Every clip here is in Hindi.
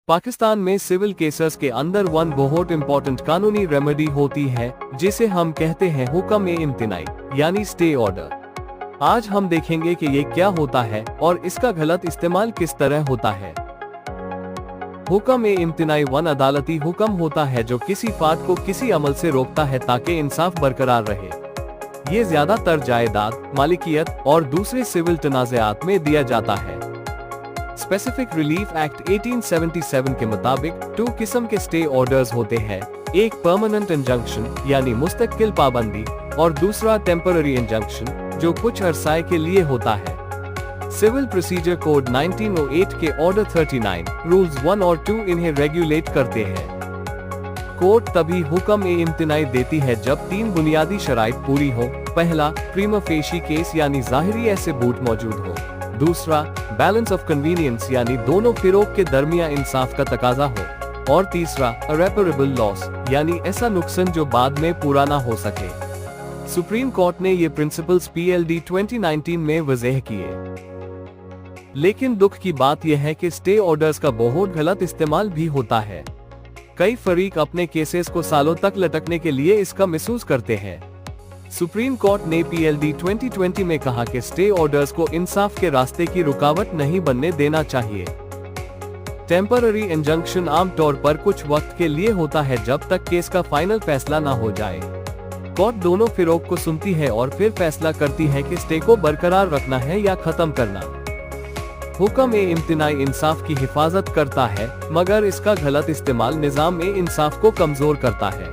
पाकिस्तान में सिविल केसेस के अंदर वन बहुत इम्पोर्टेंट कानूनी रेमेडी होती है जिसे हम कहते हैं हुक्म-ए-इम्तिनाई यानी स्टे ऑर्डर। आज हम देखेंगे कि ये क्या होता है और इसका गलत इस्तेमाल किस तरह होता है। हुक्म-ए-इम्तिनाई वन अदालती हुक्म होता है जो किसी फाट को किसी अमल से रोकता है ताकि इंसाफ बरकरार रहे। ये ज्यादातर जायदाद, मालिकियत और दूसरे सिविल तनाज़ात में दिया जाता है। स्पेसिफिक रिलीफ एक्ट 1877 के मुताबिक 2 किस्म के स्टे ऑर्डर्स होते हैं, एक परमानेंट इंजंक्शन यानी मुस्तकिल पाबंदी और दूसरा टेम्पररी इंजंक्शन जो कुछ अरसाए के लिए होता है। सिविल प्रोसीजर कोड 1908 के ऑर्डर 39 रूल्स 1 और 2 इन्हें रेगुलेट करते हैं। कोर्ट तभी हुक्म-ए-इम्तिनाई देती है जब 3 बुनियादी शराइत पूरी हो। पहला, प्रीमा फेशी केस यानी ज़ाहिरी सबूत मौजूद हो। दूसरा, बैलेंस ऑफ कन्वीनियंस यानी दोनों फिरोग के दरमियान इंसाफ का तकाजा हो। और तीसरा, इरेपरेबल लॉस यानी ऐसा नुकसान जो बाद में पूरा ना हो सके। सुप्रीम कोर्ट ने ये प्रिंसिपल्स PLD 2019 में वज़ह किए। लेकिन दुख की बात यह है कि स्टे ऑर्डर्स का बहुत गलत इस्तेमाल भी होता है। कई फरीक अपने केसेस को सालों तक लटकने के लिए इसका मिसयूज करते हैं। सुप्रीम कोर्ट ने PLD 2020 में कहा कि स्टे ऑर्डर्स को इंसाफ के रास्ते की रुकावट नहीं बनने देना चाहिए। टेम्पररी इंजंक्शन आमतौर पर कुछ वक्त के लिए होता है जब तक केस का फाइनल फैसला ना हो जाए। कोर्ट दोनों फिरोग को सुनती है और फिर फैसला करती है कि स्टे को बरकरार रखना है या खत्म करना। हुक्म-ए-इम्तिनाई इंसाफ की हिफाजत करता है, मगर इसका गलत इस्तेमाल निज़ाम में इंसाफ को कमजोर करता है।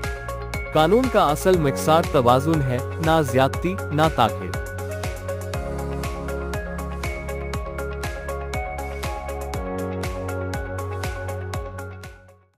कानून का असल मकसद तवाज़ुन है, ना ज़्यादती, ना ताक़ीद।